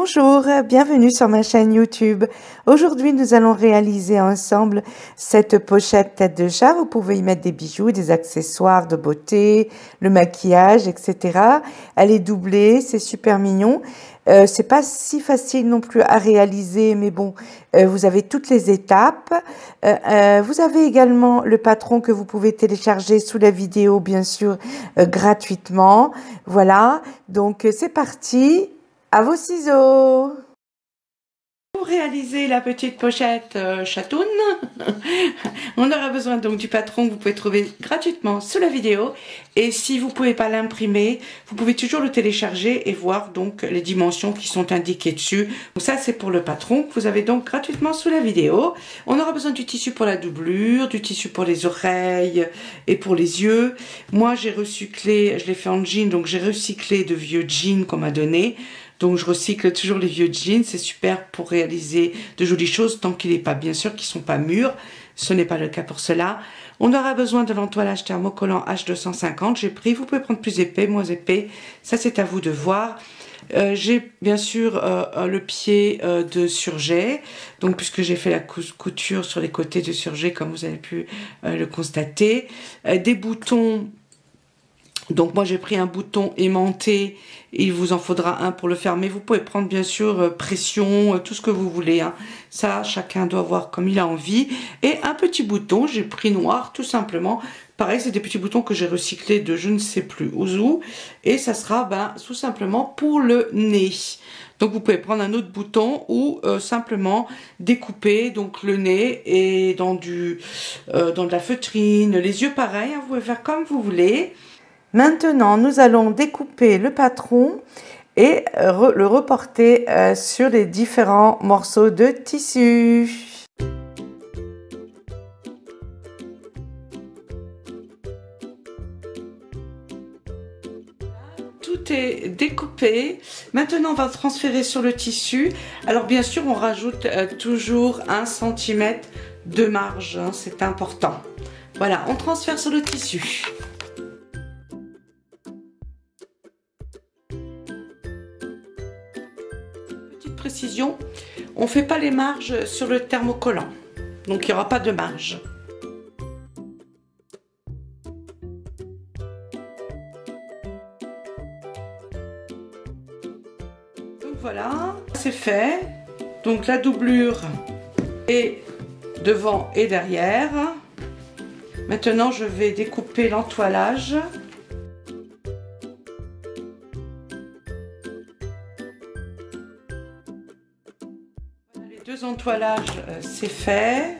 Bonjour, bienvenue sur ma chaîne YouTube. Aujourd'hui, nous allons réaliser ensemble cette pochette tête de chat. Vous pouvez y mettre des bijoux, des accessoires de beauté, le maquillage, etc. Elle est doublée, c'est super mignon. C'est pas si facile non plus à réaliser, mais bon, vous avez toutes les étapes. Vous avez également le patron que vous pouvez télécharger sous la vidéo, bien sûr, gratuitement. Voilà, donc c'est parti. À vos ciseaux! Pour réaliser la petite pochette chatoune, on aura besoin donc du patron que vous pouvez trouver gratuitement sous la vidéo. Et si vous ne pouvez pas l'imprimer, vous pouvez toujours le télécharger et voir donc les dimensions qui sont indiquées dessus. Donc ça, c'est pour le patron que vous avez donc gratuitement sous la vidéo. On aura besoin du tissu pour la doublure, du tissu pour les oreilles et pour les yeux. Moi, j'ai recyclé, je l'ai fait en jean, donc j'ai recyclé de vieux jeans qu'on m'a donné. Donc je recycle toujours les vieux jeans, c'est super pour réaliser de jolies choses tant qu'il n'est pas, bien sûr, qu'ils ne sont pas mûrs. Ce n'est pas le cas pour cela. On aura besoin de l'entoilage thermocollant H250. J'ai pris, vous pouvez prendre plus épais, moins épais. Ça, c'est à vous de voir. J'ai bien sûr le pied de surjet, donc puisque j'ai fait la couture sur les côtés de surjet, comme vous avez pu le constater. Des boutons. Donc moi j'ai pris un bouton aimanté, il vous en faudra un pour le faire, mais vous pouvez prendre bien sûr pression, tout ce que vous voulez, hein. Ça chacun doit voir comme il a envie. Et un petit bouton, j'ai pris noir tout simplement, pareil c'est des petits boutons que j'ai recyclés de je ne sais plus où, et ça sera tout simplement pour le nez. Donc vous pouvez prendre un autre bouton ou simplement découper donc le nez et dans de la feutrine, les yeux pareil, hein, vous pouvez faire comme vous voulez. Maintenant, nous allons découper le patron et le reporter sur les différents morceaux de tissu. Tout est découpé. Maintenant, on va transférer sur le tissu. Alors, bien sûr, on rajoute toujours 1 cm de marge, hein, c'est important. Voilà, on transfère sur le tissu. Précision, on ne fait pas les marges sur le thermocollant, donc il n'y aura pas de marge. Donc voilà, c'est fait. Donc la doublure est devant et derrière. Maintenant je vais découper l'entoilage. Deux entoilages, c'est fait.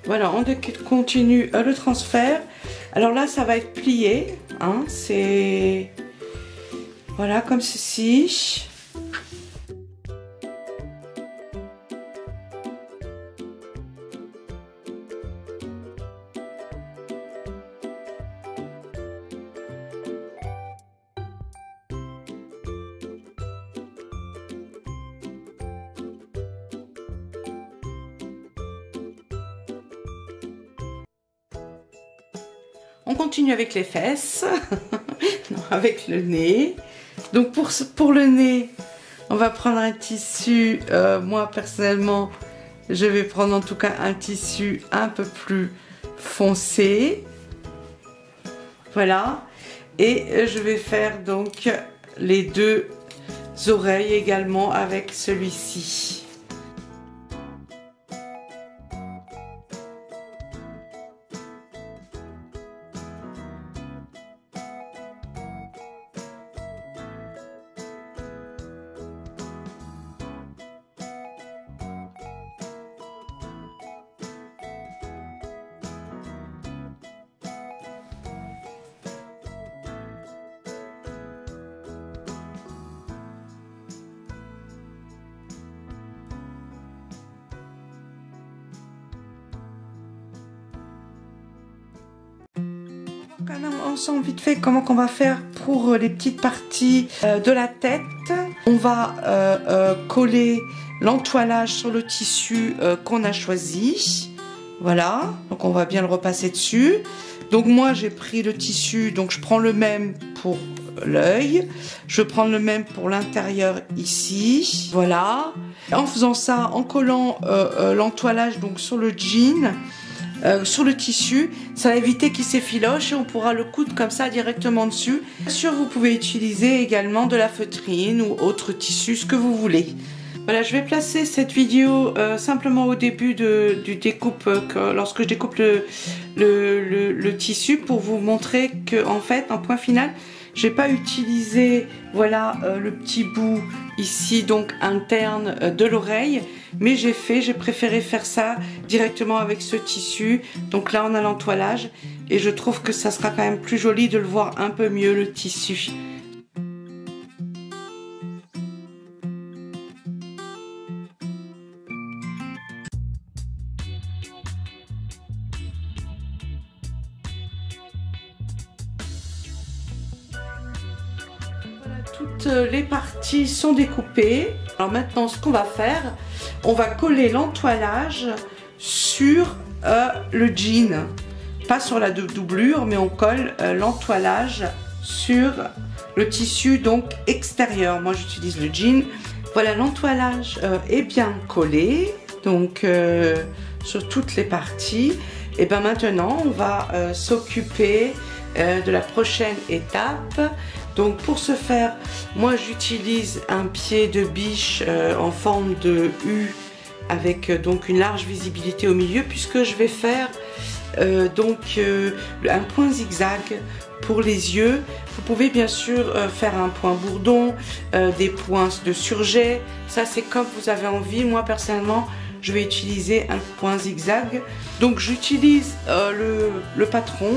Voilà, on continue le transfert. Alors là, ça va être plié, hein, c'est voilà comme ceci. On continue avec les fesses, non, avec le nez. Donc pour le nez, on va prendre un tissu, moi personnellement, je vais prendre en tout cas un tissu un peu plus foncé. Voilà. Et je vais faire donc les deux oreilles également avec celui-ci. Ensemble vite fait comment qu'on va faire pour les petites parties de la tête. On va coller l'entoilage sur le tissu qu'on a choisi. Voilà, donc on va bien le repasser dessus. Donc moi j'ai pris le tissu, donc je prends le même pour l'œil. Je vais prendre le même pour l'intérieur ici. Voilà. En faisant ça, en collant l'entoilage donc sur le jean, sur le tissu, ça va éviter qu'il s'effiloche et on pourra le coudre comme ça directement dessus. Bien sûr, vous pouvez utiliser également de la feutrine ou autre tissu, ce que vous voulez. Voilà, je vais placer cette vidéo simplement au début du découpe, lorsque je découpe le tissu, pour vous montrer que en fait, en point final, j'ai pas utilisé, voilà, le petit bout ici donc interne de l'oreille, mais j'ai préféré faire ça directement avec ce tissu. Donc là on a l'entoilage et je trouve que ça sera quand même plus joli de le voir un peu mieux, le tissu. Toutes les parties sont découpées. Alors maintenant, ce qu'on va faire, on va coller l'entoilage sur le jean. Pas sur la doublure, mais on colle l'entoilage sur le tissu donc extérieur. Moi, j'utilise le jean. Voilà, l'entoilage est bien collé, donc sur toutes les parties. Et bien maintenant, on va s'occuper de la prochaine étape. Donc pour ce faire, moi j'utilise un pied de biche en forme de U avec donc une large visibilité au milieu, puisque je vais faire un point zigzag pour les yeux. Vous pouvez bien sûr faire un point bourdon, des points de surjet, ça c'est comme vous avez envie. Moi personnellement je vais utiliser un point zigzag. Donc j'utilise le patron.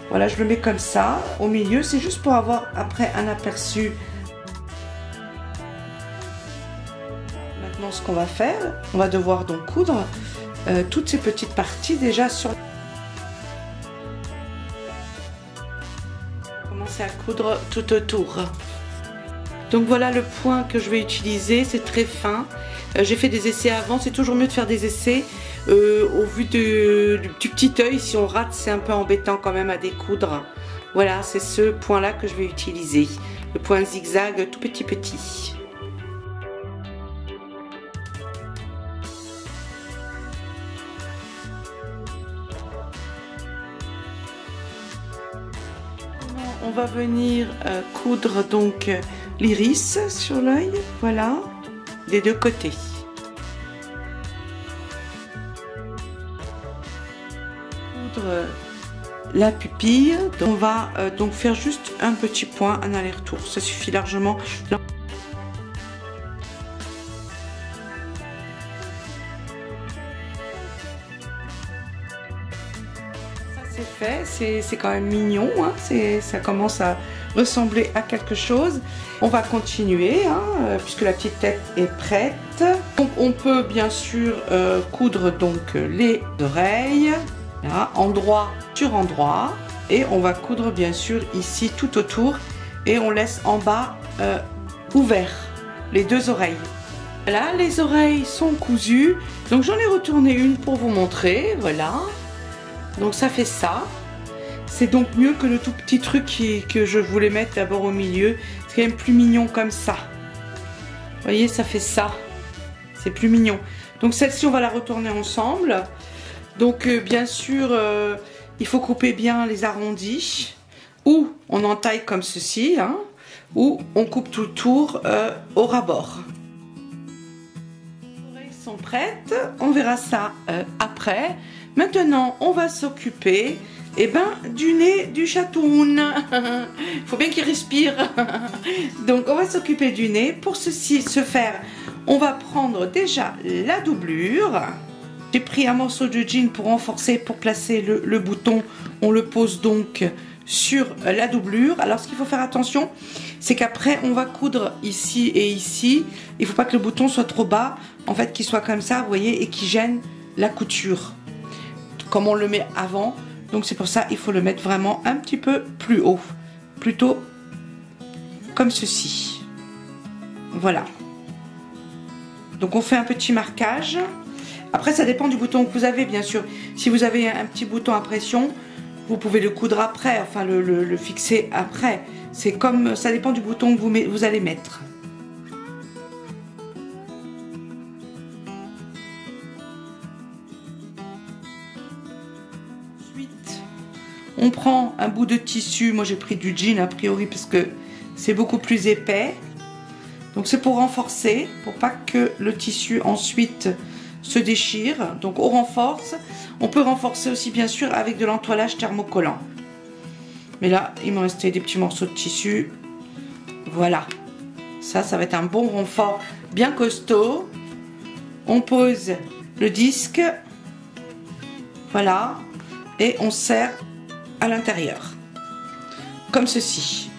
Voilà, je le mets comme ça, au milieu, c'est juste pour avoir après un aperçu. Maintenant, ce qu'on va faire, on va devoir donc coudre toutes ces petites parties déjà sur... Commencer à coudre tout autour. Donc voilà le point que je vais utiliser, c'est très fin. J'ai fait des essais avant, c'est toujours mieux de faire des essais au vu du petit œil. Si on rate, c'est un peu embêtant quand même à découdre. Voilà, c'est ce point là que je vais utiliser, le point zigzag tout petit. On va venir coudre donc l'iris sur l'œil, voilà, des deux côtés. Coudre la pupille. On va donc faire juste un petit point, un aller-retour, ça suffit largement. C'est fait, c'est quand même mignon, hein, ça commence à ressembler à quelque chose. On va continuer, hein, puisque la petite tête est prête. Donc on peut bien sûr coudre donc les oreilles, là, endroit sur endroit, et on va coudre bien sûr ici tout autour, et on laisse en bas ouvert les deux oreilles. Voilà, les oreilles sont cousues, donc j'en ai retourné une pour vous montrer, voilà. Donc ça fait ça. C'est donc mieux que le tout petit truc que je voulais mettre d'abord au milieu. C'est quand même plus mignon comme ça. Vous voyez, ça fait ça. C'est plus mignon. Donc celle-ci, on va la retourner ensemble. Donc bien sûr, il faut couper bien les arrondis. Ou on entaille comme ceci, hein, ou on coupe tout le tour au ras-bord. Les oreilles sont prêtes. On verra ça après. Maintenant, on va s'occuper du nez du chatoun. Il faut bien qu'il respire. Donc, on va s'occuper du nez. Pour ce faire, on va prendre déjà la doublure. J'ai pris un morceau de jean pour renforcer, pour placer le bouton. On le pose donc sur la doublure. Alors, ce qu'il faut faire attention, c'est qu'après, on va coudre ici et ici. Il ne faut pas que le bouton soit trop bas, en fait, qu'il soit comme ça, vous voyez, et qu'il gêne la couture. Comme on le met avant, donc c'est pour ça il faut le mettre vraiment un petit peu plus haut, plutôt comme ceci. Voilà. Donc on fait un petit marquage. Après ça dépend du bouton que vous avez bien sûr. Si vous avez un petit bouton à pression, Vous pouvez le coudre après, enfin le fixer après. C'est comme, ça dépend du bouton que vous allez mettre. Ensuite, on prend un bout de tissu. Moi j'ai pris du jean a priori parce que c'est beaucoup plus épais. Donc c'est pour renforcer, pour pas que le tissu ensuite se déchire. Donc on renforce. On peut renforcer aussi bien sûr avec de l'entoilage thermocollant. Mais là, il me restait des petits morceaux de tissu. Voilà. Ça va être un bon renfort bien costaud. On pose le disque. Voilà. Et on serre à l'intérieur. Comme ceci.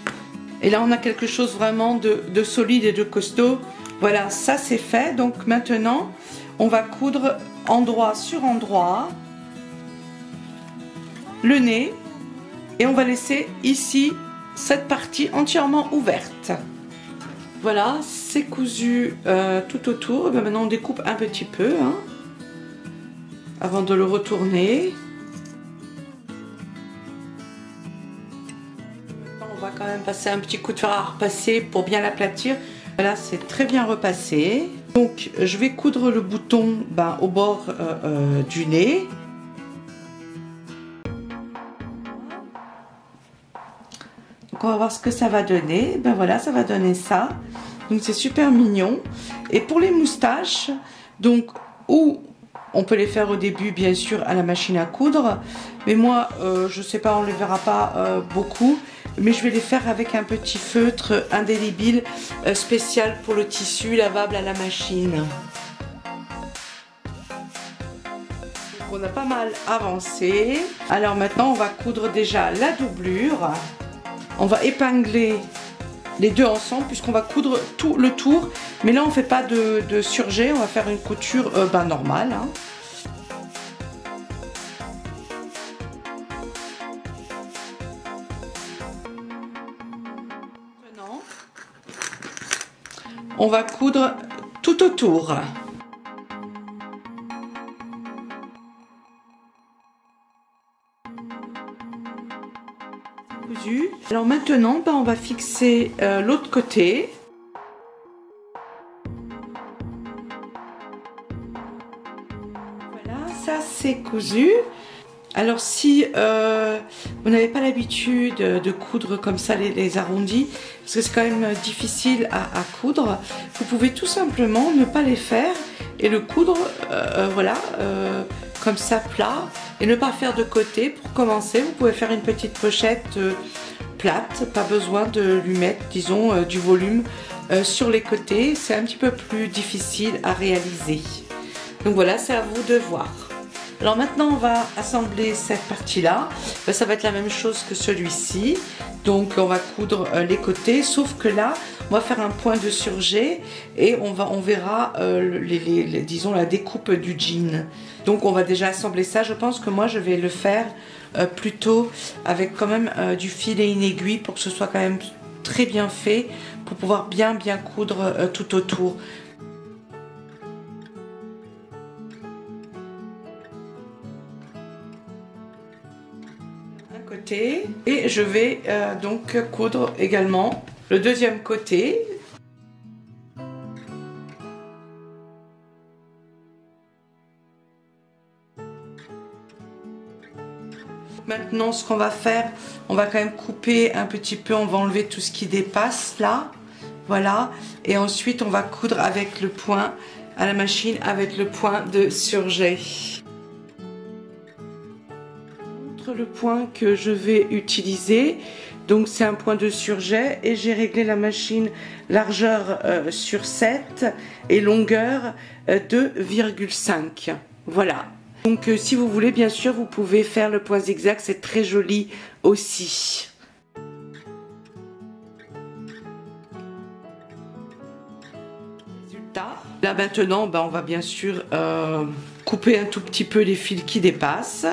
Et là, on a quelque chose vraiment de solide et de costaud. Voilà, ça c'est fait. Donc maintenant, on va coudre endroit sur endroit le nez. Et on va laisser ici cette partie entièrement ouverte. Voilà, c'est cousu tout autour. Ben maintenant, on découpe un petit peu hein, avant de le retourner. On va quand même passer un petit coup de fer à repasser pour bien l'aplatir. Là, c'est très bien repassé. Donc, je vais coudre le bouton au bord du nez. Donc, on va voir ce que ça va donner. Ben voilà, ça va donner ça. Donc, c'est super mignon. Et pour les moustaches, donc, ou on peut les faire au début, bien sûr, à la machine à coudre. Mais moi, je sais pas, on ne les verra pas beaucoup. Mais je vais les faire avec un petit feutre indélébile spécial pour le tissu lavable à la machine. Donc on a pas mal avancé. Alors maintenant on va coudre déjà la doublure. On va épingler les deux ensemble puisqu'on va coudre tout le tour. Mais là on ne fait pas de surjet, on va faire une couture normale. Hein. On va coudre tout autour. Cousu. Alors maintenant, on va fixer l'autre côté. Voilà, ça c'est cousu. Alors si vous n'avez pas l'habitude de coudre comme ça les arrondis, parce que c'est quand même difficile à coudre, vous pouvez tout simplement ne pas les faire et le coudre voilà, comme ça plat et ne pas faire de côté. Pour commencer, vous pouvez faire une petite pochette plate, pas besoin de lui mettre, disons, du volume sur les côtés. C'est un petit peu plus difficile à réaliser. Donc voilà, c'est à vous de voir. Alors maintenant on va assembler cette partie-là. Ça va être la même chose que celui-ci. Donc on va coudre les côtés, sauf que là on va faire un point de surjet et on verra disons la découpe du jean. Donc on va déjà assembler ça. Je pense que moi je vais le faire plutôt avec quand même du fil et une aiguille pour que ce soit quand même très bien fait, pour pouvoir bien coudre tout autour. Et je vais donc coudre également le deuxième côté. Maintenant ce qu'on va faire, on va quand même couper un petit peu, on va enlever tout ce qui dépasse là, voilà, et ensuite on va coudre avec le point à la machine, avec le point de surjet. Le point que je vais utiliser, donc c'est un point de surjet et j'ai réglé la machine largeur sur 7 et longueur 2,5. Voilà, donc si vous voulez bien sûr vous pouvez faire le point zigzag, c'est très joli aussi. Résultat, là maintenant on va bien sûr couper un tout petit peu les fils qui dépassent.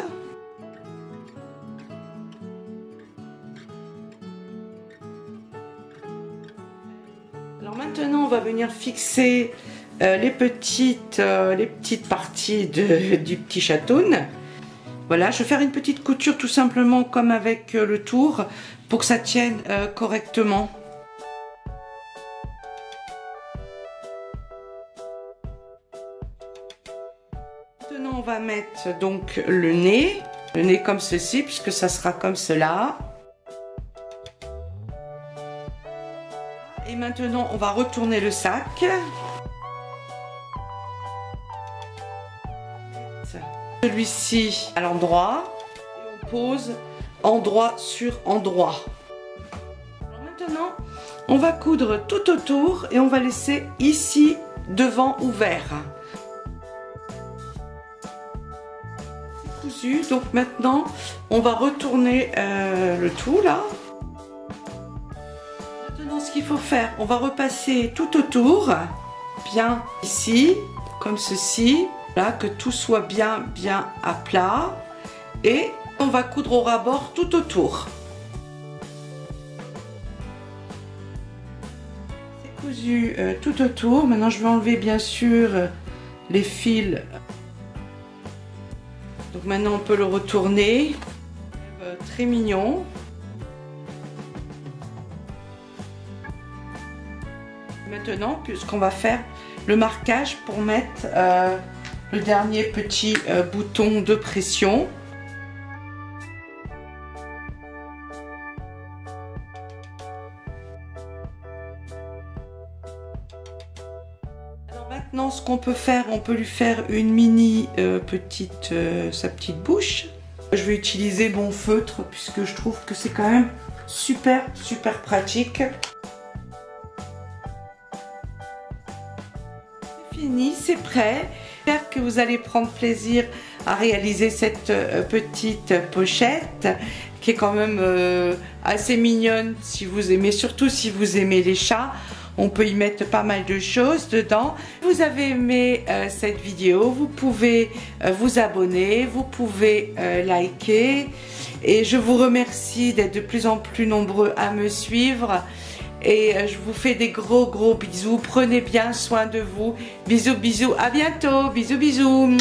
Alors maintenant on va venir fixer les petites parties du petit chatoun. Voilà, je vais faire une petite couture tout simplement comme avec le tour pour que ça tienne correctement. Maintenant on va mettre donc le nez comme ceci puisque ça sera comme cela. Et maintenant on va retourner le sac. Celui-ci à l'endroit et on pose endroit sur endroit. Alors maintenant on va coudre tout autour et on va laisser ici devant ouvert. C'est cousu, donc maintenant on va retourner le tout là. Maintenant ce qu'il faut faire, on va repasser tout autour, bien ici comme ceci. Là, que tout soit bien à plat et on va coudre au ras-bord tout autour. C'est cousu tout autour. Maintenant je vais enlever bien sûr les fils. Donc maintenant on peut le retourner. Très mignon. Maintenant, puisqu'on va faire le marquage pour mettre le dernier petit bouton de pression. Alors maintenant ce qu'on peut faire, on peut lui faire une mini sa petite bouche. Je vais utiliser mon feutre puisque je trouve que c'est quand même super pratique. C'est fini, c'est prêt. J'espère que vous allez prendre plaisir à réaliser cette petite pochette qui est quand même assez mignonne si vous aimez, surtout si vous aimez les chats. On peut y mettre pas mal de choses dedans. Si vous avez aimé cette vidéo, vous pouvez vous abonner, vous pouvez liker et je vous remercie d'être de plus en plus nombreux à me suivre. Et je vous fais des gros bisous. Prenez bien soin de vous. Bisous, à bientôt. Bisous.